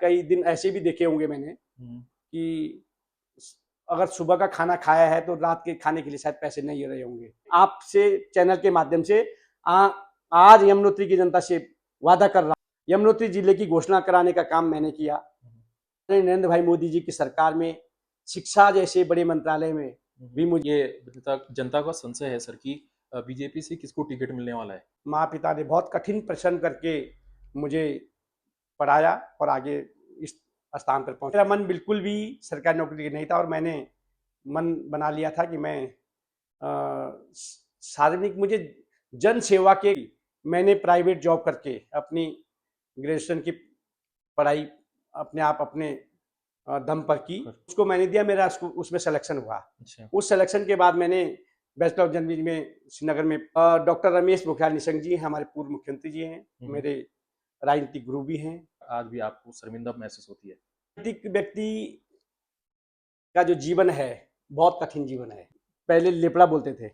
कई दिन ऐसे भी देखे होंगे मैंने कि अगर सुबह का खाना खाया है तो रात के खाने के लिए शायद पैसे नहीं रहे होंगे। आपसे चैनल के माध्यम से आज यमुनोत्री की जनता से वादा कर रहा हूं, यमुनोत्री जिले की घोषणा कराने का काम मैंने किया। नरेंद्र भाई मोदी जी की सरकार में शिक्षा जैसे बड़े मंत्रालय में भी मुझे जनता का संशय है सर कि बीजेपी से किसको टिकट मिलने वाला है। माँ पिता ने बहुत कठिन परिश्रम करके मुझे पढ़ाया और आगे इस स्थान पर पहुंचा। मेरा मन बिल्कुल भी सरकारी नौकरी के नहीं था और मैंने मन बना लिया था कि मैं सार्वजनिक मुझे जन सेवा के मैंने प्राइवेट जॉब करके अपनी ग्रेजुएशन की पढ़ाई अपने आप अपने दम पर की। उसको मैंने दिया, मेरा उसमें सिलेक्शन हुआ। अच्छा। उस सिलेक्शन के बाद मैंने बैचलर ऑफ जर्नलिज्म में श्रीनगर में डॉक्टर रमेश पोखरियाल निशंक जी हमारे पूर्व मुख्यमंत्री जी हैं, मेरे राजनीतिक गुरु भी हैं। आज भी आपको शर्मिंदा महसूस होती है? राजनीतिक व्यक्ति का जो जीवन है बहुत कठिन जीवन है। पहले लेपड़ा बोलते थे,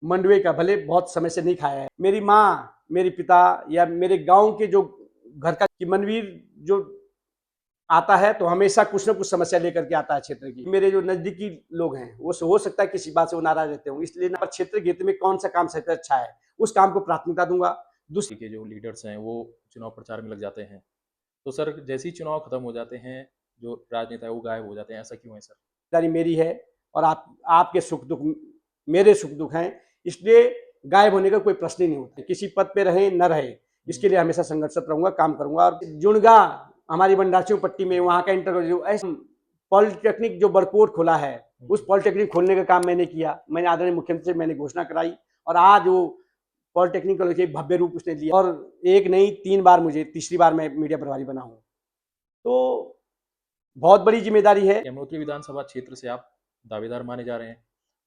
मंडवे का भले बहुत समय से नहीं खाया है। मेरी माँ, मेरे पिता या मेरे गांव के जो घर का कि मनवीर जो आता है तो हमेशा कुछ ना कुछ समस्या लेकर के आता है क्षेत्र की। मेरे जो नजदीकी लोग हैं वो हो सकता है किसी बात से वो नाराज रहते हो, इसलिए ना क्षेत्र के हित में कौन सा काम सबसे अच्छा है उस काम को प्राथमिकता दूंगा। दूसरी के जो लीडर्स हैं वो चुनाव प्रचार में लग जाते हैं, तो सर जैसे ही चुनाव खत्म हो जाते हैं जो राजनेता है वो गायब हो जाते हैं, ऐसा क्यों है सर? मेरी है और आपके सुख दुख मेरे सुख दुख हैं, इसलिए गायब होने का कोई प्रश्न ही नहीं होता। किसी पद पे रहे न रहे, इसके लिए हमेशा संघर्षरत रहूंगा, काम करूंगा। और जुड़गा हमारी बंडाचियों पट्टी में वहां का इंटर पॉलिटेक्निक जो बरकोट खोला है उस पॉलिटेक्निक खोलने का काम मैंने किया। मैंने आदरणीय मुख्यमंत्री से मैंने घोषणा कराई और आज वो पॉलिटेक्निक कॉलेज के भव्य रूप उसने लिया और एक नहीं 3 बार मुझे तीसरी बार मैं मीडिया प्रभारी बना हूं, तो बहुत बड़ी जिम्मेदारी है। यमुनोत्री विधानसभा क्षेत्र से आप दावेदार माने जा रहे हैं,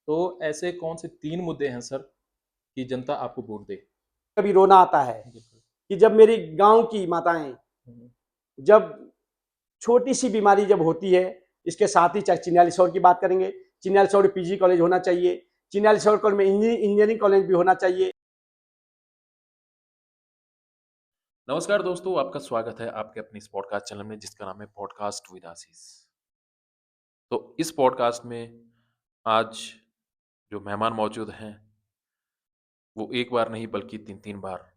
तो ऐसे कौन से 3 मुद्दे हैं सर कि जनता आपको वोट दे? कभी रोना आता है कि जब मेरी गांव की माताएं जब छोटी सी बीमारी जब होती है, इसके साथ ही चाहे चिन्यालीसौर की बात करेंगे, चिन्यालीसौर पीजी कॉलेज होना चाहिए, चिन्यालीसौर कॉलेज में इंजीनियरिंग कॉलेज भी होना चाहिए। नमस्कार दोस्तों, आपका स्वागत है आपके अपने इस पॉडकास्ट चैनल में जिसका नाम है पॉडकास्ट विद आशीष। तो इस पॉडकास्ट में आज जो मेहमान मौजूद हैं वो एक बार नहीं बल्कि 3 बार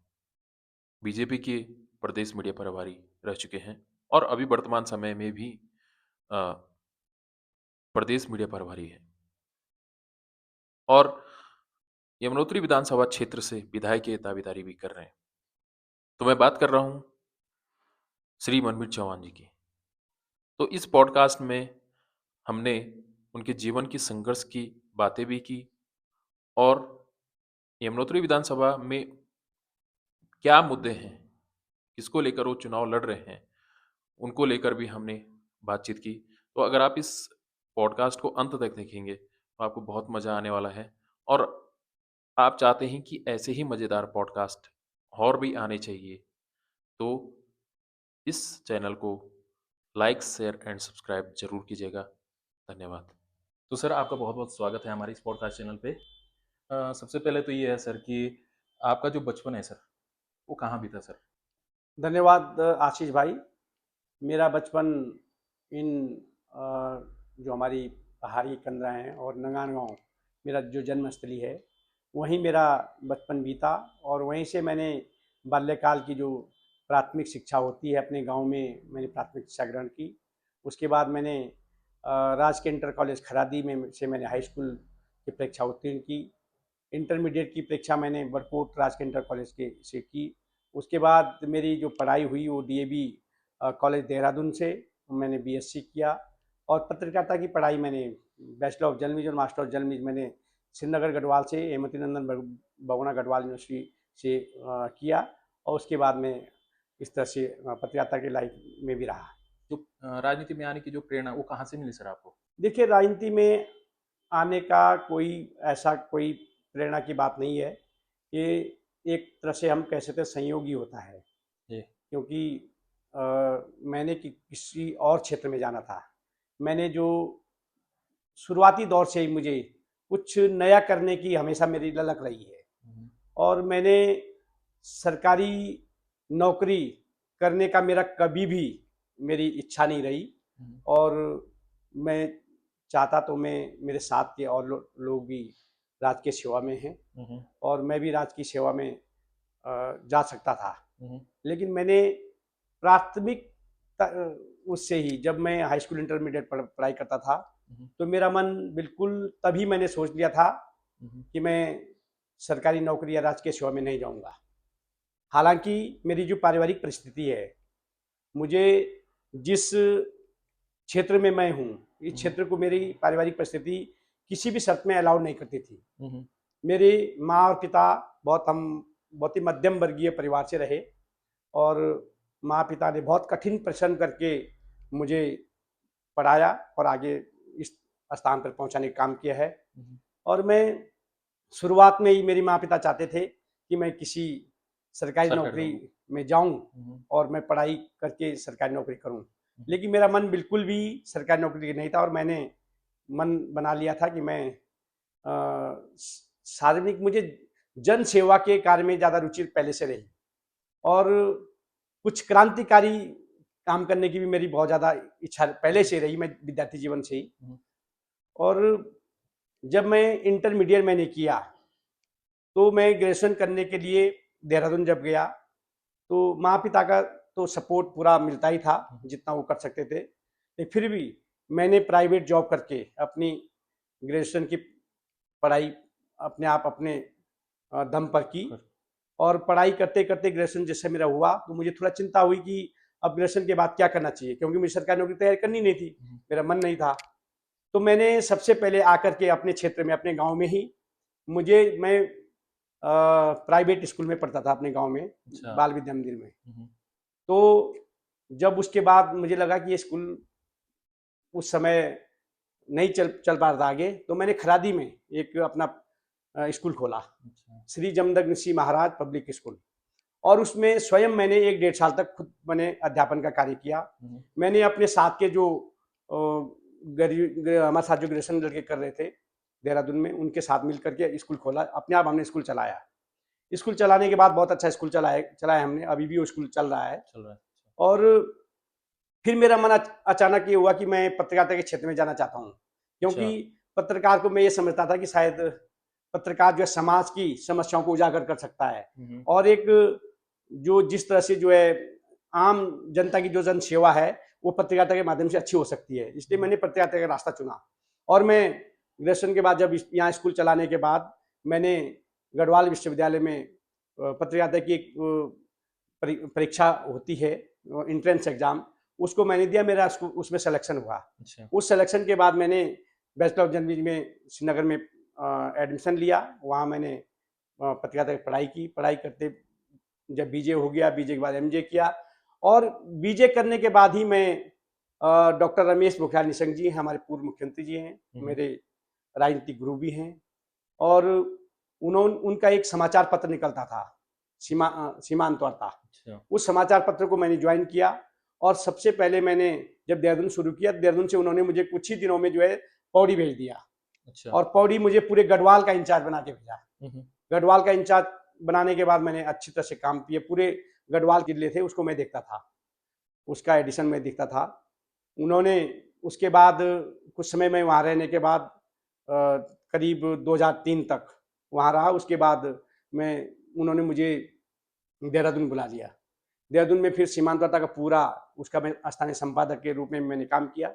बीजेपी के प्रदेश मीडिया प्रभारी रह चुके हैं और अभी वर्तमान समय में भी प्रदेश मीडिया प्रभारी है और यमुनोत्री विधानसभा क्षेत्र से विधायक की दावेदारी भी कर रहे हैं। तो मैं बात कर रहा हूं श्री मनवीर चौहान जी की। तो इस पॉडकास्ट में हमने उनके जीवन की संघर्ष की बातें भी की और यमुनोत्री विधानसभा में क्या मुद्दे हैं, किसको लेकर वो चुनाव लड़ रहे हैं, उनको लेकर भी हमने बातचीत की। तो अगर आप इस पॉडकास्ट को अंत तक देखेंगे तो आपको बहुत मज़ा आने वाला है और आप चाहते हैं कि ऐसे ही मज़ेदार पॉडकास्ट और भी आने चाहिए, तो इस चैनल को लाइक, शेयर एंड सब्सक्राइब जरूर कीजिएगा। धन्यवाद। तो सर आपका बहुत बहुत स्वागत है हमारे इस पॉडकास्ट चैनल पे। सबसे पहले तो ये है सर कि आपका जो बचपन है सर वो कहाँ बीता सर? धन्यवाद आशीष भाई। मेरा बचपन इन जो हमारी पहाड़ी कंदरा हैं और नंगान गाँव मेरा जो जन्मस्थली है वहीं मेरा बचपन बीता और वहीं से मैंने बाल्यकाल की जो प्राथमिक शिक्षा होती है अपने गांव में मैंने प्राथमिक शिक्षा ग्रहण की। उसके बाद मैंने राजकीय इंटर कॉलेज खरादी में से मैंने हाई स्कूल की परीक्षा उत्तीर्ण की। इंटरमीडिएट की परीक्षा मैंने बरकोट राजकीय इंटर कॉलेज के से की। उसके बाद मेरी जो पढ़ाई हुई वो डीएवी कॉलेज देहरादून से मैंने बीएससी किया और पत्रकारिता की पढ़ाई मैंने बैचलर ऑफ जर्नलिज्म और मास्टर ऑफ जर्नलिज्म मैंने श्रीनगर गढ़वाल से हेमवती नंदन बहुगुणा गढ़वाल यूनिवर्सिटी से किया और उसके बाद में इस तरह से पत्रकारिता की लाइफ में भी रहा। जो राजनीति में आने की जो प्रेरणा वो कहाँ से मिली सर आपको? देखिए, राजनीति में आने का कोई ऐसा कोई प्रेरणा की बात नहीं है, ये एक तरह से हम कह सकते हैं संयोगी होता है क्योंकि मैंने किसी और क्षेत्र में जाना था। मैंने जो शुरुआती दौर से ही मुझे कुछ नया करने की हमेशा मेरी ललक रही है और मैंने सरकारी नौकरी करने का मेरा कभी भी मेरी इच्छा नहीं रही। और मैं चाहता तो मैं मेरे साथ के और लोग भी राजकीय सेवा में हैं और मैं भी राजकीय सेवा में जा सकता था। लेकिन मैंने प्राथमिक उससे ही जब मैं हाई स्कूल इंटरमीडिएट पढ़ाई करता था तो मेरा मन बिल्कुल तभी मैंने सोच लिया था कि मैं सरकारी नौकरी या राजकीय सेवा में नहीं जाऊंगा। हालांकि मेरी जो पारिवारिक परिस्थिति है, मुझे जिस क्षेत्र में मैं हूँ, इस क्षेत्र को मेरी पारिवारिक परिस्थिति किसी भी शर्त में अलाउ नहीं करती थी। मेरे माँ और पिता हम बहुत ही मध्यम वर्गीय परिवार से रहे और माँ पिता ने बहुत कठिन परिश्रम करके मुझे पढ़ाया और आगे इस स्थान पर पहुंचाने का काम किया है। और मैं शुरुआत में ही मेरी माँ पिता चाहते थे कि मैं किसी सरकारी नौकरी में जाऊं और मैं पढ़ाई करके सरकारी नौकरी करूं, लेकिन मेरा मन बिल्कुल भी सरकारी नौकरी के नहीं था और मैंने मन बना लिया था कि मैं सार्वजनिक, मुझे जन सेवा के कार्य में ज़्यादा रुचि पहले से रही और कुछ क्रांतिकारी काम करने की भी मेरी बहुत ज़्यादा इच्छा पहले से रही, मैं विद्यार्थी जीवन से ही। और जब मैं इंटरमीडिएट मैंने किया तो मैं ग्रेजुएशन करने के लिए देहरादून जब गया तो माँ पिता का तो सपोर्ट पूरा मिलता ही था जितना वो कर सकते थे, लेकिन फिर भी मैंने प्राइवेट जॉब करके अपनी ग्रेजुएशन की पढ़ाई अपने आप अपने दम पर की। और पढ़ाई करते करते ग्रेजुएशन जैसे मेरा हुआ तो मुझे थोड़ा चिंता हुई कि अब ग्रेजुएशन के बाद क्या करना चाहिए, क्योंकि मुझे सरकारी नौकरी तैयारी करनी नहीं थी, मेरा मन नहीं था। तो मैंने सबसे पहले आकर के अपने क्षेत्र में, अपने गांव में ही, मैं प्राइवेट स्कूल में पढ़ता था अपने गांव में, बाल विद्या मंदिर में। तो जब उसके बाद मुझे लगा कि ये स्कूल उस समय नहीं चल पा रहा था आगे, तो मैंने खरादी में एक अपना स्कूल खोला, श्री जमदग्नि सिंह महाराज पब्लिक स्कूल। और उसमें स्वयं मैंने 1-1.5 साल तक खुद मैंने अध्यापन का कार्य किया। मैंने अपने साथ के जो हमारे साथ जो ग्रेजुएशन लड़के कर रहे थे देहरादून में, उनके साथ मिल करके स्कूल खोला, अपने आप हमने स्कूल चलाया। स्कूल चलाने के बाद बहुत अच्छा स्कूल चलाया हमने, अभी भी वो स्कूल चल रहा है। और फिर मेरा मन अचानक ये हुआ कि मैं पत्रकारिता के क्षेत्र में जाना चाहता हूँ, क्योंकि पत्रकार को मैं ये समझता था कि शायद पत्रकार जो है समाज की समस्याओं को उजागर कर सकता है और एक जो जिस तरह से जो है आम जनता की जो जन सेवा है वो पत्रकारिता के माध्यम से अच्छी हो सकती है, इसलिए मैंने पत्रकारिता का रास्ता चुना। और मैं ग्रेजुएशन के बाद जब यहाँ स्कूल चलाने के बाद मैंने गढ़वाल विश्वविद्यालय में पत्रकारिता की एक परीक्षा होती है, एंट्रेंस एग्जाम, उसको मैंने दिया, मेरा उसमें सिलेक्शन हुआ। उस सिलेक्शन के बाद मैंने बैचलर ऑफ जर्नलिज्म में श्रीनगर में एडमिशन लिया, वहाँ मैंने पत्रकारिता की पढ़ाई की। पढ़ाई करते जब बीजे हो गया, बीजे के बाद एमजे किया और बीजे करने के बाद ही मैं डॉक्टर रमेश पोखरियाल निशंक जी हमारे पूर्व मुख्यमंत्री जी हैं, मेरे राजनीतिक गुरु भी हैं, और उनका एक समाचार पत्र निकलता था सीमांत वार्ता, उस समाचार पत्र को मैंने ज्वाइन किया। और सबसे पहले मैंने जब देहरादून शुरू किया, देहरादून से उन्होंने मुझे कुछ ही दिनों में जो है पौड़ी भेज दिया। और पौड़ी मुझे पूरे गढ़वाल का इंचार्ज बना के भेजा। गढ़वाल का इंचार्ज बनाने के बाद मैंने अच्छी तरह से काम किए, पूरे गढ़वाल जिले थे उसको मैं देखता था, उसका एडिशन में देखता था। उन्होंने उसके बाद कुछ समय में वहाँ रहने के बाद करीब 2003 तक वहाँ रहा। उसके बाद उन्होंने मुझे देहरादून बुला लिया। देहरादून में फिर सीमांत वार्ता का पूरा उसका मैं स्थानीय संपादक के रूप में मैंने काम किया।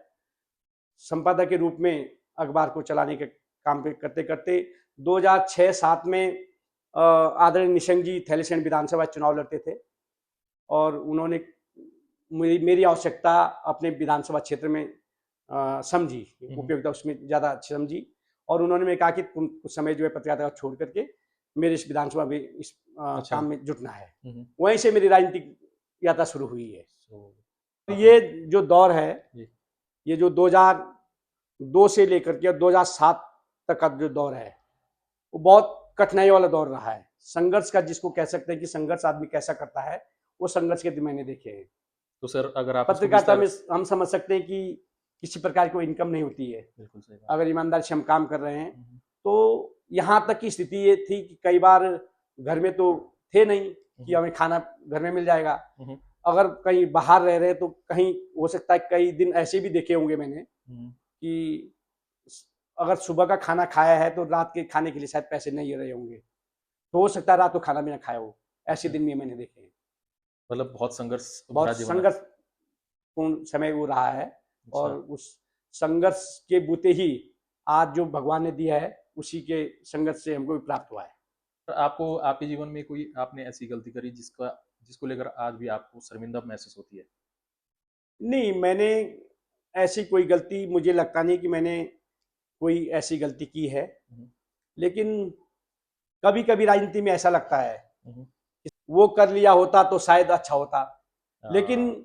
संपादक के रूप में अखबार को चलाने के काम पे करते करते 2006-07 में आदरणीय निशंक जी थैलीसैंण विधानसभा चुनाव लड़ते थे और उन्होंने मेरी आवश्यकता अपने विधानसभा क्षेत्र में समझी, उपयोगिता उसमें ज़्यादा अच्छी समझी, और उन्होंने मैं कहा कि तुम कुछ समय जो है पत्रकारिता छोड़ करके मेरे इस विधानसभा में इस काम में जुटना है। वहीं से मेरी राजनीतिक यात्रा शुरू हुई है। तो ये जो दौर है, ये जो 2002 से लेकर के 2007 तक का जो दौर है वो बहुत कठिनाई वाला दौर रहा है। संघर्ष का, जिसको कह सकते हैं कि संघर्ष आदमी कैसा करता है, वो संघर्ष के दिन मैंने देखे हैं। तो सर अगर आप पत्रकारिता में हम समझ सकते हैं कि किसी प्रकार की इनकम नहीं होती है। बिल्कुल सही बात। अगर ईमानदारी से हम काम कर रहे हैं तो यहाँ तक की स्थिति ये थी कि कई बार घर में तो थे नहीं कि हमें खाना घर में मिल जाएगा, अगर कहीं बाहर रह रहे तो कहीं हो सकता है कई दिन ऐसे भी देखे होंगे मैंने कि अगर सुबह का खाना खाया है तो रात के खाने के लिए शायद पैसे नहीं रहे होंगे, तो हो सकता है रात को खाना भी ना खाया हो। ऐसे दिन भी मैंने देखे हैं। मतलब बहुत संघर्ष भरा बहुत जीवन है। संघर्षपूर्ण समय वो रहा है और अच्छा। उस संघर्ष के बूते ही आज जो भगवान ने दिया है उसी के संघर्ष से हमको भी प्राप्त हुआ है। तो आपको आपके जीवन में कोई आपने ऐसी गलती करी जिसको लेकर आज भी आपको शर्मिंदा महसूस होती है? नहीं, मैंने ऐसी कोई गलती मुझे लगता नहीं कि मैंने कोई ऐसी गलती की है। हुँ, लेकिन कभी-कभी राजनीति में ऐसा लगता है, हुँ, वो कर लिया होता तो शायद अच्छा होता। लेकिन हाँ,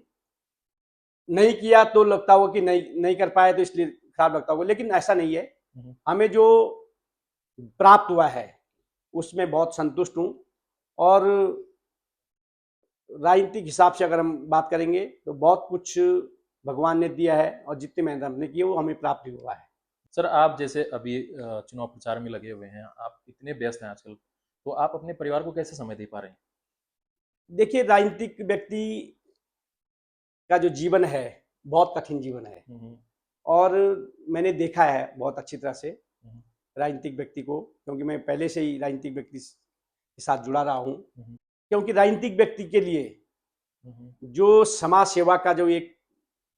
नहीं किया तो लगता होगा कि नहीं नहीं कर पाए तो इसलिए खराब लगता होगा। लेकिन ऐसा नहीं है। हुँ, हमें जो प्राप्त हुआ है, उसमें बहुत संतुष्ट हूँ और राजनीतिक हिसाब से अगर हम बात करेंगे तो बहुत कुछ भगवान ने दिया है और जितनी मेहनत हमने की है वो हमें प्राप्त भी हुआ है। सर आप जैसे अभी चुनाव प्रचार में लगे हुए हैं, आप इतने व्यस्त हैं आजकल, तो आप अपने परिवार को कैसे समय दे पा रहे हैं? देखिए, राजनीतिक व्यक्ति का जो जीवन है, बहुत कठिन जीवन है हुँ, हुँ, और मैंने देखा है बहुत अच्छी तरह से हुँ, राजनीतिक व्यक्ति को, क्योंकि मैं पहले से ही राजनीतिक व्यक्ति के साथ जुड़ा रहा हूँ। हुँ, क्योंकि राजनीतिक व्यक्ति के लिए हुँ, हुँ, जो समाज सेवा का जो एक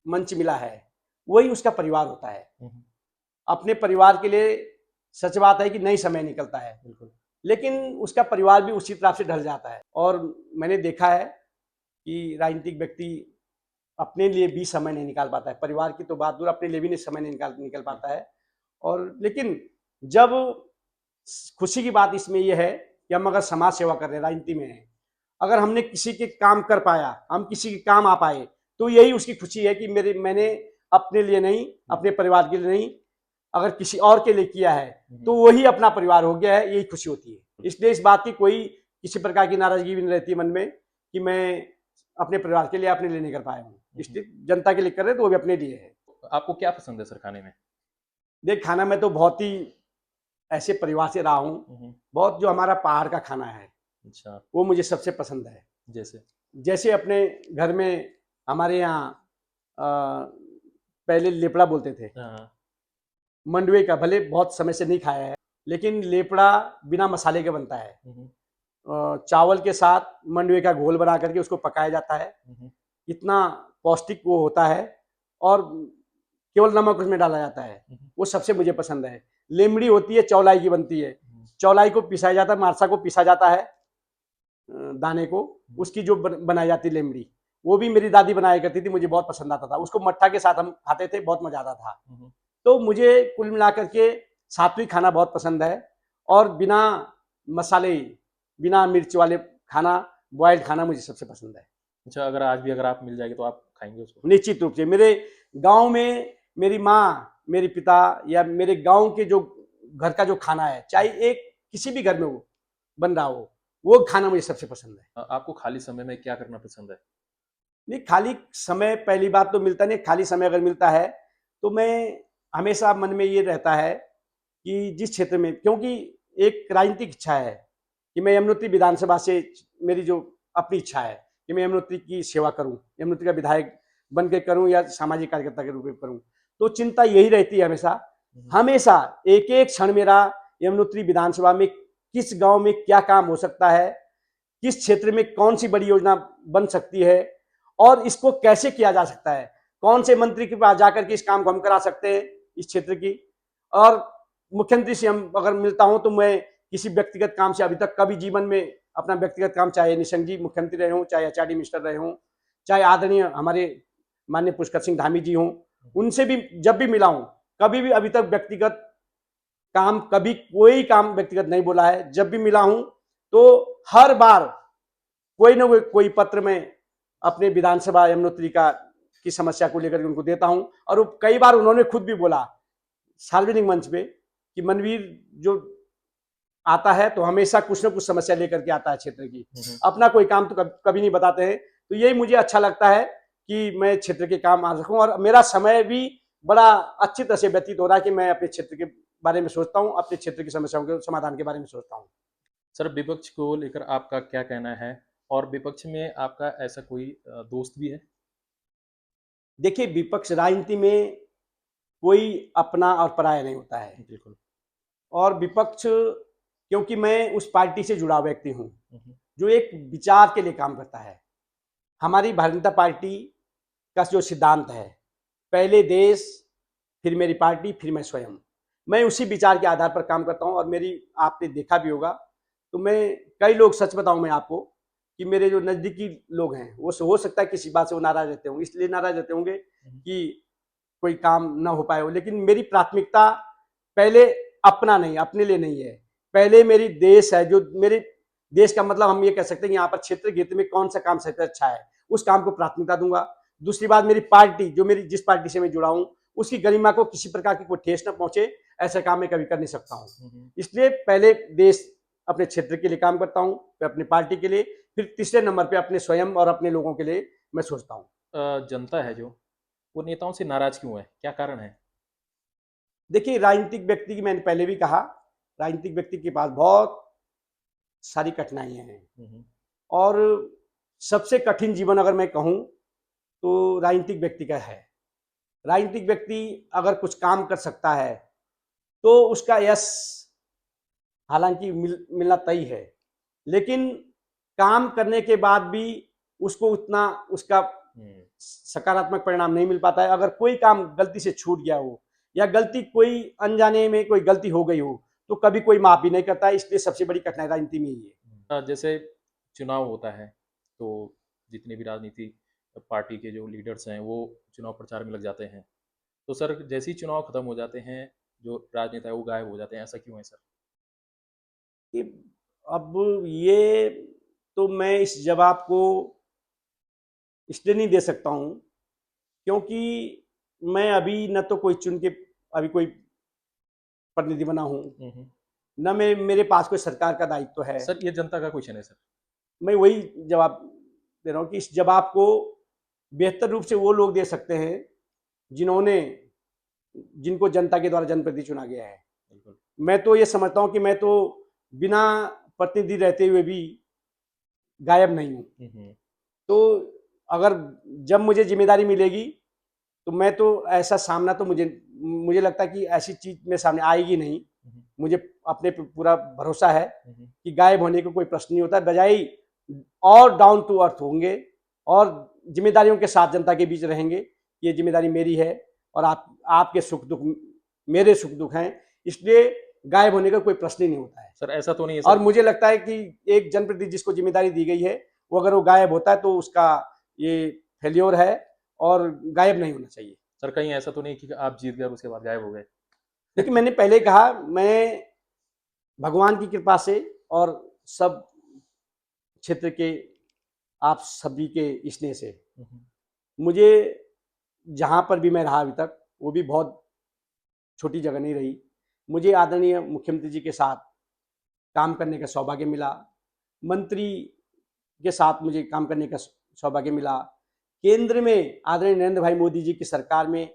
मंच मिला है, वही उसका परिवार होता है। हुँ, हुँ, अपने परिवार के लिए सच बात है कि नहीं समय निकलता है, बिल्कुल। लेकिन उसका परिवार भी उसी तरह से ढल जाता है और मैंने देखा है कि राजनीतिक व्यक्ति अपने लिए भी समय नहीं निकाल पाता है। परिवार की तो बात दूर, अपने लिए भी नहीं समय नहीं निकल पाता है। और लेकिन जब खुशी की बात इसमें यह है कि हम अगर समाज सेवा कर रहे हैं, राजनीति में हैं, अगर हमने किसी के काम कर पाया, हम किसी के काम आ पाए, तो यही उसकी खुशी है कि मैंने अपने लिए नहीं, अपने परिवार के लिए नहीं, अगर किसी और के लिए किया है, तो वही अपना परिवार हो गया है, यही खुशी होती है। इसलिए इस बात की कोई किसी प्रकार की नाराजगी भी नहीं रहती है मन में कि मैं अपने परिवार के लिए, अपने लिए नहीं कर पाया हूँ। इसलिए जनता के लिए कर रहे हैं तो वो भी अपने लिए है। आपको क्या पसंद है सर खाने में? देख, खाना में तो बहुत ही ऐसे परिवार से रहा हूँ, हुँ, हुँ, बहुत जो हमारा पहाड़ का खाना है, अच्छा, वो मुझे सबसे पसंद है। जैसे? जैसे अपने घर में हमारे यहाँ पहले लेपड़ा बोलते थे, हाँ, हाँ, मंडुए का, भले बहुत समय से नहीं खाया है, लेकिन लेपड़ा बिना मसाले के बनता है। हुँ, हुँ, चावल के साथ मंडुए का घोल बना करके उसको पकाया जाता है। हुँ, हुँ, इतना पौष्टिक वो होता है और केवल नमक उसमें डाला जाता है। हुँ, हुँ, वो सबसे मुझे पसंद है। लेमड़ी होती है, चौलाई की बनती है। हुँ, चौलाई को पिसाया जाता है, मारसा को पिसा जाता है, दाने को, हुँ, उसकी जो बनाई जाती है लेमड़ी, वो भी मेरी दादी बनाया करती थी, मुझे बहुत पसंद आता था। उसको मट्ठा के साथ हम खाते थे, बहुत मजा आता था। हुँ, हुँ। तो मुझे कुल मिलाकर के सात्विक खाना बहुत पसंद है और बिना मसाले, बिना मिर्च वाले खाना, बॉयल्ड खाना मुझे सबसे पसंद है। अच्छा, अगर आज भी अगर आप मिल जाएँगे तो आप खाएँगे उसको? निश्चित रूप से मेरे गांव में मेरी माँ, मेरे पिता या मेरे गांव के जो घर का जो खाना है, चाहे एक किसी भी घर में वो बन रहा हो, वो खाना मुझे सबसे पसंद है। आपको खाली समय में क्या करना पसंद है? नहीं, खाली समय पहली बात तो मिलता नहीं। खाली समय अगर मिलता है तो मैं हमेशा मन में ये रहता है कि जिस क्षेत्र में, क्योंकि एक राजनीतिक इच्छा है कि मैं यमुनोत्री विधानसभा से, मेरी जो अपनी इच्छा है कि मैं यमुनोत्री की सेवा करूं, यमुनोत्री का विधायक बन के करूं या सामाजिक कार्यकर्ता के रूप में करूं, तो चिंता यही रहती है हमेशा। हुँ, हुँ, हमेशा एक एक क्षण मेरा यमुनोत्री विधानसभा में किस गांव में क्या काम हो सकता है, किस क्षेत्र में कौन सी बड़ी योजना बन सकती है और इसको कैसे किया जा सकता है, कौन से मंत्री के पास जाकर के इस काम को हम करा सकते हैं इस क्षेत्र की। और मुख्यमंत्री से हम अगर मिलता हूं तो मैं किसी व्यक्तिगत काम से अभी तक कभी जीवन में अपना व्यक्तिगत काम, चाहे निशंक जी मुख्यमंत्री रहे हों, चाहे एचआरडी मिनिस्टर रहे हों, चाहे आदरणीय हमारे माननीय पुष्कर सिंह धामी जी हों, उनसे भी जब भी मिला हूं, कभी भी अभी तक व्यक्तिगत काम, कभी कोई काम व्यक्तिगत नहीं बोला है। जब भी मिला हूं तो हर बार कोई ना कोई पत्र में अपने विधानसभा यमुनोत्री का की समस्या को लेकर उनको देता हूं और कई बार उन्होंने खुद भी बोला सार्वजनिक मंच पे कि मनवीर जो आता है तो हमेशा कुछ ना कुछ समस्या लेकर के आता है क्षेत्र की, हुँ, हुँ। अपना कोई काम तो कभी नहीं बताते हैं। तो यही मुझे अच्छा लगता है कि मैं क्षेत्र के काम आ सकूं और मेरा समय भी बड़ा अच्छी तरह से व्यतीत हो रहा है कि मैं अपने क्षेत्र के बारे में सोचता हूं, अपने क्षेत्र की समस्याओं के समाधान के बारे में सोचता हूं। सर विपक्ष को लेकर आपका क्या कहना है? और विपक्ष में आपका ऐसा कोई दोस्त भी है? देखिए, विपक्ष राजनीति में कोई अपना और पराया नहीं होता है। बिल्कुल। और विपक्ष, क्योंकि मैं उस पार्टी से जुड़ा व्यक्ति हूँ हुँ, हुँ। जो एक विचार के लिए काम करता है। हमारी भारतीय जनता पार्टी का जो सिद्धांत है, पहले देश, फिर मेरी पार्टी, फिर मैं स्वयं, मैं उसी विचार के आधार पर काम करता हूँ। और मेरी, आपने देखा भी होगा, तो मैं, कई लोग, सच बताऊं मैं आपको, कि मेरे जो नज़दीकी लोग हैं, वो हो सकता है किसी बात से वो नाराज रहते होंगे, इसलिए नाराज रहते होंगे कि कोई काम ना हो पाए हो, लेकिन मेरी प्राथमिकता पहले अपना नहीं, अपने लिए नहीं है। पहले मेरी देश है, जो मेरे देश का मतलब हम ये कह सकते हैं कि यहाँ पर क्षेत्र क्षेत्र में कौन सा काम सबसे अच्छा है, उस काम को प्राथमिकता दूंगा। दूसरी बात, मेरी पार्टी, जो मेरी जिस पार्टी से मैं जुड़ा हूँ, उसकी गरिमा को किसी प्रकार की कोई ठेस न पहुंचे, ऐसा काम मैं कभी कर नहीं सकता हूँ। इसलिए पहले देश, अपने क्षेत्र के लिए काम करता हूँ, फिर अपनी पार्टी के लिए, फिर तीसरे नंबर पे अपने स्वयं और अपने लोगों के लिए मैं सोचता हूँ। जनता है जो, वो नेताओं से नाराज क्यों है? क्या कारण है? देखिए, राजनीतिक व्यक्ति की, मैंने पहले भी कहा, राजनीतिक व्यक्ति के पास बहुत सारी कठिनाइयां हैं। हुँ, हुँ। और सबसे कठिन जीवन अगर मैं कहूं तो राजनीतिक व्यक्ति का है। राजनीतिक व्यक्ति अगर कुछ काम कर सकता है तो उसका यश हालांकि मिलना तय है, लेकिन काम करने के बाद भी उसको उतना उसका हुँ। सकारात्मक परिणाम नहीं मिल पाता है। अगर कोई काम गलती से छूट गया हो, या गलती कोई अनजाने में कोई गलती हो गई हो, तो कभी कोई माफ भी नहीं करता है। इसलिए सबसे बड़ी कठिनाई राजनीति में ही है। जैसे चुनाव होता है, तो जितने भी राजनीति पार्टी के जो लीडर्स हैं, वो चुनाव प्रचार में लग जाते हैं। तो सर, जैसे ही चुनाव खत्म हो जाते हैं, जो राजनेता है वो गायब हो जाते हैं, ऐसा क्यों है सर? कि अब ये तो मैं इस जवाब को इसलिए नहीं दे सकता हूँ, क्योंकि मैं अभी न तो कोई चुन के अभी कोई प्रतिनिधि बना हूँ, हुँ, हुँ। न मैं, मेरे पास कोई सरकार का दायित्व है। सर, ये जनता का क्वेश्चन है सर। मैं वही जवाब दे रहा हूँ कि इस जवाब को बेहतर रूप से वो लोग दे सकते हैं जिन्होंने, जिनको जनता के द्वारा जनप्रतिनिधि चुना गया है। बिल्कुल। मैं तो ये समझता हूँ कि मैं तो बिना प्रतिनिधि रहते हुए भी गायब नहीं हूँ। हुँ, हुँ। तो अगर, जब मुझे जिम्मेदारी मिलेगी, तो मैं तो ऐसा सामना, तो मुझे मुझे लगता है कि ऐसी चीज मेरे सामने आएगी नहीं। हुँ, हुँ। मुझे अपने पे पूरा भरोसा है हुँ, हुँ। कि गायब होने का कोई प्रश्न नहीं होता, बजाय और डाउन टू अर्थ होंगे और जिम्मेदारियों के साथ जनता के बीच रहेंगे। ये जिम्मेदारी मेरी है, और आपके सुख दुख मेरे सुख दुख हैं, इसलिए गायब होने का कोई प्रश्न ही नहीं होता है। सर, ऐसा तो नहीं है और सर? मुझे लगता है कि एक जनप्रतिनिधि जिसको जिम्मेदारी दी गई है, वो अगर वो गायब होता है तो उसका ये फेल्योर है, और गायब नहीं होना चाहिए। सर, कहीं ऐसा तो नहीं कि आप जीत गए और उसके बाद गायब हो गए? देखिए, मैंने पहले कहा, मैं भगवान की कृपा से और सब क्षेत्र के आप सभी के स्नेह से, हुँ, हुँ। मुझे जहाँ पर भी मैं रहा अभी तक, वो भी बहुत छोटी जगह नहीं रही, मुझे आदरणीय मुख्यमंत्री जी के साथ काम करने का सौभाग्य मिला। मंत्री के साथ मुझे काम करने का सौभाग्य मिला। केंद्र में आदरणीय नरेंद्र भाई मोदी जी की सरकार में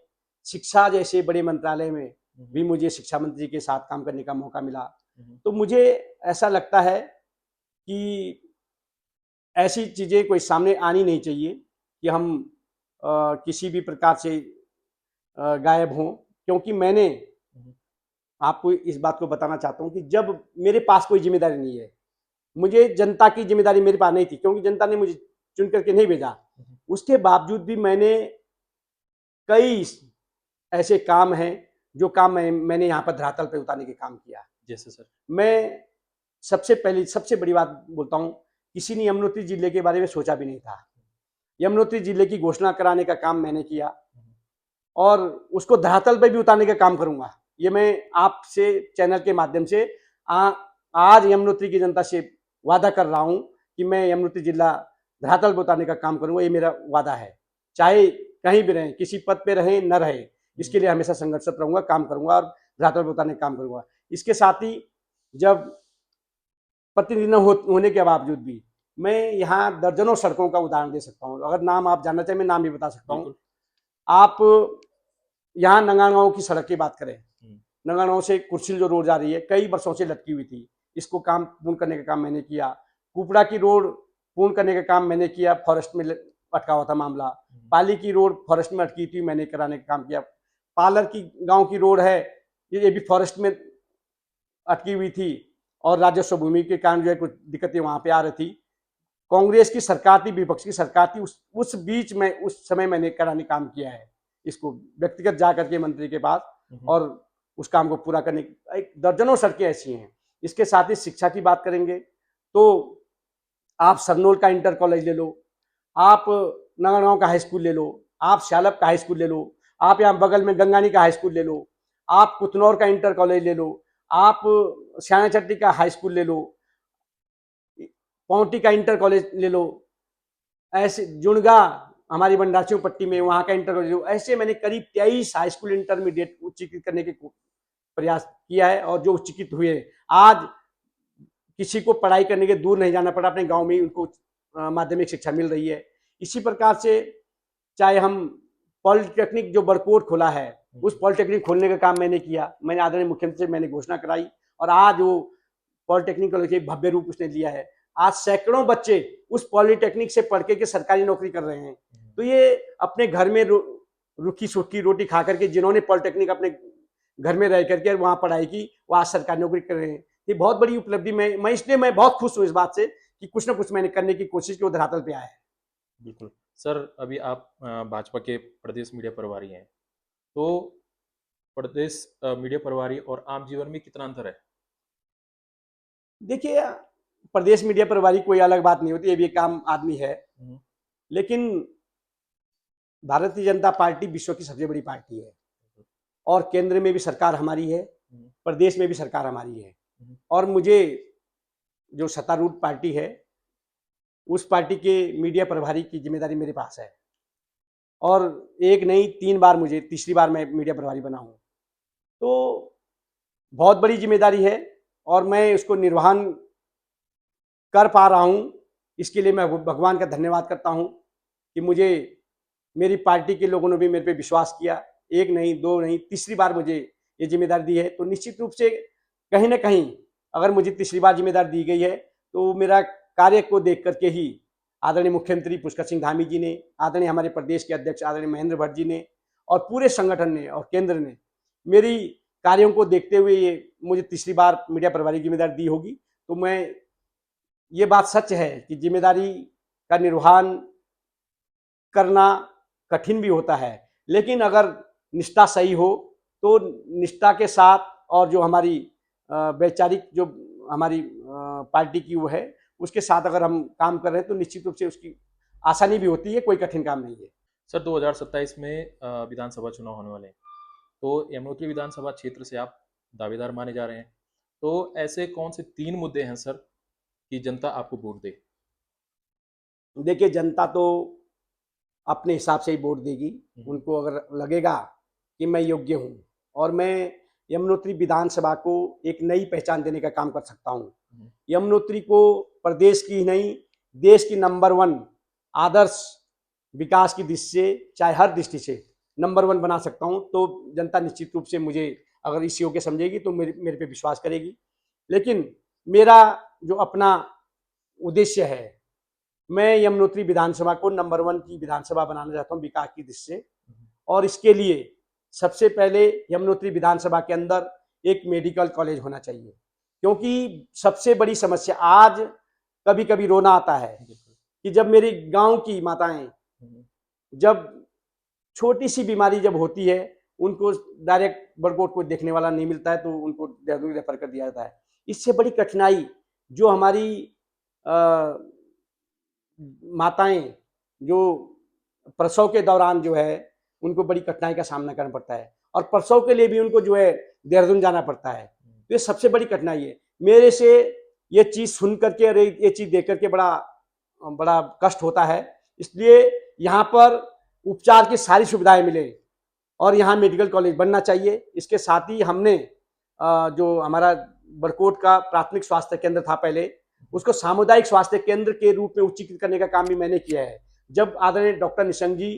शिक्षा जैसे बड़े मंत्रालय में हुँ, हुँ। भी मुझे शिक्षा मंत्री के साथ काम करने का मौका मिला। हुँ, हुँ। तो मुझे ऐसा लगता है कि ऐसी चीज़ें कोई सामने आनी नहीं चाहिए कि हम किसी भी प्रकार से गायब हों, क्योंकि मैंने, हुँ, हुँ। आपको इस बात को बताना चाहता हूँ कि जब मेरे पास कोई जिम्मेदारी नहीं है, मुझे जनता की जिम्मेदारी मेरे पास नहीं थी, क्योंकि जनता ने मुझे चुन करके नहीं भेजा। हुँ, हुँ। उसके बावजूद भी मैंने कई ऐसे काम हैं, जो काम मैंने यहाँ पर धरातल पे उतारने के काम किया। जैसे सर? मैं सबसे पहली, सबसे बड़ी बात बोलता हूँ, किसी ने यमुनोत्री जिले के बारे में सोचा भी नहीं था। यमुनोत्री जिले की घोषणा कराने का काम मैंने किया, हुँ, हुँ। और उसको धरातल पे भी उतारने का काम करूंगा। ये मैं आपसे, चैनल के माध्यम से आज यमुनोत्री की जनता से वादा कर रहा हूं कि मैं यमुनोत्री जिला धरातल पे उतारने का काम करूंगा। ये मेरा वादा है, चाहे कहीं भी रहें, किसी पद पे रहें न रहे, इसके लिए हमेशा संघर्षरत रहूंगा, काम करूंगा और धरातल पे उतारने का काम करूंगा। इसके साथ ही, जब प्रतिनिधि न होने के बावजूद भी, मैं यहाँ दर्जनों सड़कों का उदाहरण दे सकता हूँ। अगर नाम आप जानना चाहें, मैं नाम भी बता सकता हूँ। बिल्कुल। आप यहाँ नंगागांव की सड़क की बात करें, हुँ। नंगागांव से कुर्सिल जो रोड जा रही है, कई वर्षों से लटकी हुई थी, इसको काम पूर्ण करने का काम मैंने किया। कुपड़ा की रोड पूर्ण करने का काम मैंने किया। फॉरेस्ट में अटका हुआ था मामला। पाली की रोड फॉरेस्ट में अटकी थी, मैंने कराने का काम किया। पालर की गांव की रोड है, ये भी फॉरेस्ट में अटकी हुई थी और राजस्व भूमि के कारण जो है कुछ दिक्कतें वहां पे आ रही थी। कांग्रेस की सरकार थी, विपक्ष की सरकार थी, उस बीच में उस समय मैंने कराने काम किया है इसको, व्यक्तिगत जा करके मंत्री के पास, और उस काम को पूरा करने की एक दर्जनों सड़कें ऐसी हैं। इसके साथ ही शिक्षा की बात करेंगे तो आप सरनोल का इंटर कॉलेज ले लो, आप नगरगांव का हाई स्कूल ले लो, आप श्यालप का हाई स्कूल ले लो, आप यहाँ बगल में गंगानी का हाई स्कूल ले लो, आप कुतनौर का इंटर कॉलेज ले लो, आप श्याना चट्टी का हाई स्कूल ले लो, पौंटी का इंटर कॉलेज ले लो, ऐसे जुड़गा हमारी बंडाचियों पट्टी में वहाँ का इंटर कॉलेज, ऐसे मैंने करीब 23 हाई स्कूल इंटरमीडिएट उच्चीकृत करने के प्रयास किया है और जो उच्चीकृत हुए। आज किसी को पढ़ाई करने के दूर नहीं जाना पड़ा, अपने गांव में ही उनको माध्यमिक शिक्षा मिल रही है। इसी प्रकार से चाहे हम पॉलिटेक्निक जो बरकोट खुला है, उस पॉलिटेक्निक खोलने का काम मैंने किया। मैंने आदरणीय मुख्यमंत्री से मैंने घोषणा कराई और आज वो पॉलिटेक्निक कॉलेज एक भव्य रूप उसने लिया है। आज सैकड़ों बच्चे उस पॉलिटेक्निक से पढ़ के सरकारी नौकरी कर रहे हैं। तो ये अपने घर में रुखी सुखी रोटी खा करके जिन्होंने पॉलिटेक्निक अपने घर में रह करके वहां पढ़ाई की, वो आज सरकारी नौकरी कर रहे हैं। ये बहुत बड़ी उपलब्धि। मैं इसलिए मैं बहुत खुश हूँ इस बात से कि कुछ ना कुछ मैंने करने की कोशिश की, वो धरातल पे आया है। बिल्कुल सर, अभी आप भाजपा के प्रदेश मीडिया प्रभारी हैं, तो प्रदेश मीडिया प्रभारी और आम जीवन में कितना अंतर है? देखिए, प्रदेश मीडिया प्रभारी कोई अलग बात नहीं होती, ये भी एक आम आदमी है, लेकिन भारतीय जनता पार्टी विश्व की सबसे बड़ी पार्टी है और केंद्र में भी सरकार हमारी है, प्रदेश में भी सरकार हमारी है, और मुझे जो सत्तारूढ़ पार्टी है उस पार्टी के मीडिया प्रभारी की जिम्मेदारी मेरे पास है, और एक नहीं 3 बार, मुझे तीसरी बार मैं मीडिया प्रभारी बना हूँ। तो बहुत बड़ी जिम्मेदारी है और मैं उसको निर्वहन कर पा रहा हूँ। इसके लिए मैं भगवान का धन्यवाद करता हूँ कि मुझे मेरी पार्टी के लोगों ने भी मेरे पे विश्वास किया। एक नहीं, 2 नहीं, तीसरी बार मुझे ये जिम्मेदारी दी है। तो निश्चित रूप से कहीं ना कहीं अगर मुझे तीसरी बार जिम्मेदारी दी गई है तो मेरा कार्य को देख करके ही आदरणीय मुख्यमंत्री पुष्कर सिंह धामी जी ने, आदरणीय हमारे प्रदेश के अध्यक्ष आदरणीय महेंद्र भट्ट जी ने और पूरे संगठन ने और केंद्र ने मेरी कार्यों को देखते हुए ये मुझे तीसरी बार मीडिया प्रभारी की जिम्मेदारी दी होगी। तो मैं, ये बात सच है कि जिम्मेदारी का निर्वहन करना कठिन भी होता है, लेकिन अगर निष्ठा सही हो तो निष्ठा के साथ, और जो हमारी वैचारिक जो हमारी पार्टी की वो है उसके साथ अगर हम काम कर रहे हैं तो निश्चित रूप से उसकी आसानी भी होती है, कोई कठिन काम नहीं है। सर 2027 में विधानसभा चुनाव होने वाले हैं, तो यमुनोत्री विधानसभा क्षेत्र से आप दावेदार माने जा रहे हैं, तो ऐसे कौन से 3 मुद्दे हैं सर कि जनता आपको वोट दे? देखिए, जनता तो अपने हिसाब से ही वोट देगी। उनको अगर लगेगा कि मैं योग्य हूँ और मैं यमुनोत्री विधानसभा को एक नई पहचान देने का काम कर सकता हूँ, यमुनोत्री को प्रदेश की ही नहीं देश की नंबर 1 आदर्श विकास की दृष्टि से, चाहे हर दृष्टि से नंबर 1 बना सकता हूँ, तो जनता निश्चित रूप से मुझे अगर इस योग्य समझेगी तो मेरे पे विश्वास करेगी। लेकिन मेरा जो अपना उद्देश्य है, मैं यमुनोत्री विधानसभा को नंबर 1 की विधानसभा बनाना चाहता हूँ विकास की दृष्टि से, और इसके लिए सबसे पहले यमुनोत्री विधानसभा के अंदर एक मेडिकल कॉलेज होना चाहिए, क्योंकि सबसे बड़ी समस्या आज कभी कभी रोना आता है कि जब मेरे गांव की माताएं जब छोटी सी बीमारी जब होती है उनको डायरेक्ट बरकोट को देखने वाला नहीं मिलता है तो उनको देहरादून रेफर कर दिया जाता है। इससे बड़ी कठिनाई जो हमारी माताएं जो प्रसव के दौरान जो है उनको बड़ी कठिनाई का सामना करना पड़ता है, और प्रसव के लिए भी उनको जो है देहरादून जाना पड़ता है। तो ये सबसे बड़ी कठिनाई है। मेरे से ये चीज़ सुन करके और ये चीज़ देख करके बड़ा बड़ा कष्ट होता है। इसलिए यहाँ पर उपचार की सारी सुविधाएं मिले और यहाँ मेडिकल कॉलेज बनना चाहिए। इसके साथ ही हमने जो हमारा बरकोट का प्राथमिक स्वास्थ्य केंद्र था पहले, उसको सामुदायिक स्वास्थ्य केंद्र के रूप में उच्चीकृत करने का काम भी मैंने किया है। जब आदरणीय डॉक्टर निशंक जी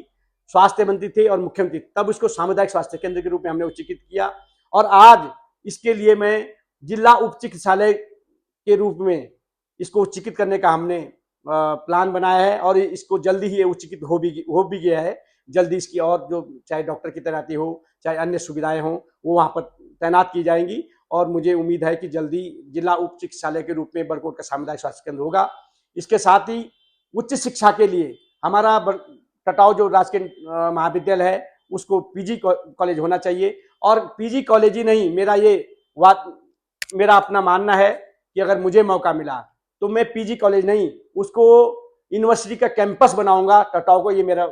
स्वास्थ्य मंत्री थे और मुख्यमंत्री, तब उसको सामुदायिक स्वास्थ्य केंद्र के रूप में हमने उच्चीकृत किया, और आज इसके लिए मैं जिला उप चिकित्सालय के रूप में इसको उच्चीकृत करने का हमने प्लान बनाया है और इसको जल्दी ही ये उच्चीकृत हो भी गया है। जल्दी इसकी और जो चाहे डॉक्टर की तैनाती हो, चाहे अन्य सुविधाएं हों, वो वहाँ पर तैनात की जाएंगी और मुझे उम्मीद है कि जल्दी जिला उप चिकित्सालय के रूप में बरकोट का सामुदायिक स्वास्थ्य केंद्र होगा। इसके साथ ही उच्च शिक्षा के लिए हमारा कटाव जो राजकीय महाविद्यालय है उसको पीजी कॉलेज होना चाहिए और पीजी कॉलेज ही नहीं, मेरा अपना मानना है कि अगर मुझे मौका मिला तो मैं पीजी कॉलेज नहीं, उसको यूनिवर्सिटी का कैंपस बनाऊंगा कटाव को। ये मेरा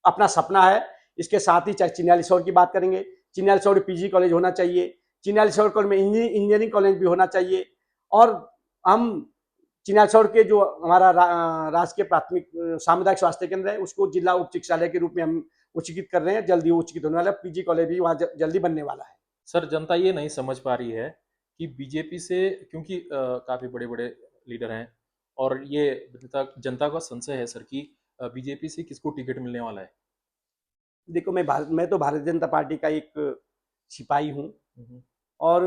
अपना सपना है। इसके साथ ही चाहे चिन्यालीसौर की बात करेंगे, चिन्यालीसौर पीजी कॉलेज होना चाहिए, चिन्यालीसौर कॉलेज में इंजीनियरिंग कॉलेज भी होना चाहिए और हम चिन्यालीसौर के जो हमारा राजकीय प्राथमिक सामुदायिक स्वास्थ्य केंद्र है उसको जिला उप चिकित्सालय के रूप में हम उच्चीकृत कर रहे हैं। जल्दी उच्चीकृत होने वाला है, पीजी कॉलेज भी वहाँ जल्दी बनने वाला है। सर, जनता ये नहीं समझ पा रही है कि बीजेपी से, क्योंकि काफ़ी बड़े-बड़े लीडर हैं और ये जनता का संशय है सर कि बीजेपी से किसको टिकट मिलने वाला है? देखो, मैं तो भारतीय जनता पार्टी का एक सिपाही हूँ हुँ, और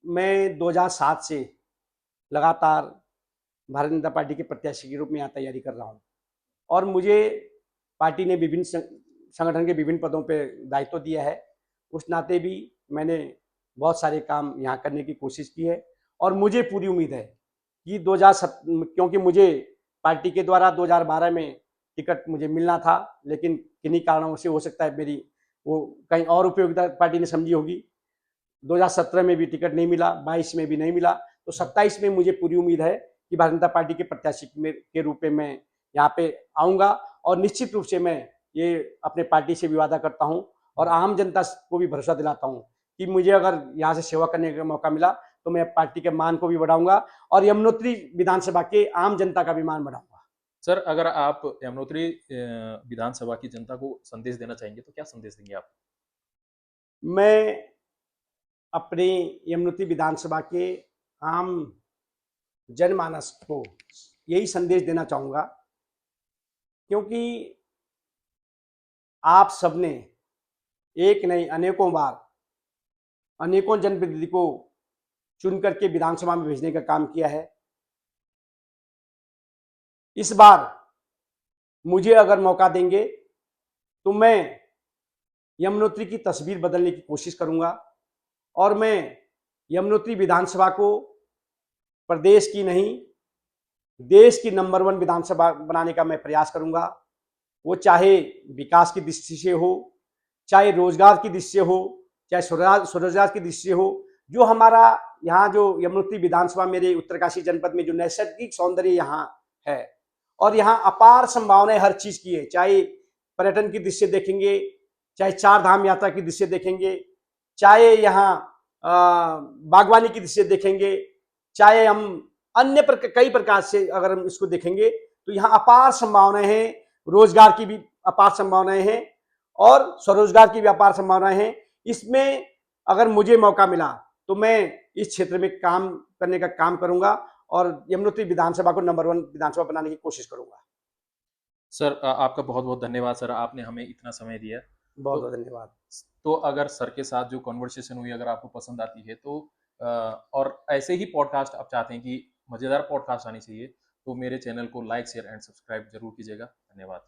मैं 2007 से लगातार भारतीय जनता पार्टी के प्रत्याशी के रूप में यहाँ तैयारी कर रहा हूँ और मुझे पार्टी ने विभिन्न संगठन के विभिन्न पदों पे दायित्व दिया है। उस नाते भी मैंने बहुत सारे काम यहाँ करने की कोशिश की है और मुझे पूरी उम्मीद है कि क्योंकि मुझे पार्टी के द्वारा 2012 में टिकट मुझे मिलना था, लेकिन किन्हीं कारणों से हो सकता है मेरी वो कहीं और उपयोगिता पार्टी ने समझी होगी। 2017 में भी टिकट नहीं मिला, 22 में भी नहीं मिला, तो 27 में मुझे पूरी उम्मीद है कि भारतीय जनता पार्टी के प्रत्याशी के रूप में मैं यहाँ पे आऊँगा और निश्चित रूप से मैं ये अपने पार्टी से भी वादा करता हूँ और आम जनता को भी भरोसा दिलाता हूँ कि मुझे अगर यहाँ से सेवा करने का मौका मिला तो मैं पार्टी के मान को भी बढ़ाऊंगा और यमुनोत्री विधानसभा के आम जनता का भी मान बढ़ाऊंगा। सर, अगर आप यमुनोत्री विधानसभा की जनता को संदेश देना चाहेंगे तो क्या संदेश देंगे आप? मैं अपने यमुनोत्री विधानसभा के आम जनमानस को यही संदेश देना चाहूंगा, क्योंकि आप सबने एक नहीं अनेकों बार अनेकों जनप्रतिनिधि को चुन करके विधानसभा में भेजने का काम किया है। इस बार मुझे अगर मौका देंगे तो मैं यमुनोत्री की तस्वीर बदलने की कोशिश करूंगा और मैं यमुनोत्री विधानसभा को प्रदेश की नहीं, देश की नंबर 1 विधानसभा बनाने का मैं प्रयास करूंगा। वो चाहे विकास की दृष्टि से हो, चाहे रोजगार की दृष्टि से हो, चाहे स्वरोजगार की दृष्टि से हो। जो हमारा यहाँ जो यमुनोत्री विधानसभा मेरे उत्तरकाशी जनपद में जो नैसर्गिक सौंदर्य यहाँ है और यहाँ अपार संभावनाएं हर चीज की है, चाहे पर्यटन की दृष्टि से देखेंगे, चाहे चार धाम यात्रा की दृष्टि से देखेंगे, चाहे यहाँ बागवानी की दृष्टि से देखेंगे, चाहे हम अन्य कई प्रकार से अगर हम इसको देखेंगे तो यहाँ अपार संभावनाएं हैं, रोजगार की भी अपार संभावनाएं हैं और स्वरोजगार की भी अपार संभावनाएं हैं। इसमें अगर मुझे मौका मिला तो मैं इस क्षेत्र में काम करने का काम करूंगा और यमुनोत्री विधानसभा को नंबर 1 विधानसभा बनाने की कोशिश करूंगा। सर, आपका बहुत-बहुत धन्यवाद सर, आपने हमें इतना समय दिया। बहुत तो बहुत धन्यवाद। तो अगर सर के साथ जो कन्वर्सेशन हुई अगर आपको पसंद आती है तो और ऐसे ही पॉडकास्ट आप चाहते हैं कि मज़ेदार पॉडकास्ट आनी चाहिए, तो मेरे चैनल को लाइक, शेयर एंड सब्सक्राइब ज़रूर कीजिएगा। धन्यवाद।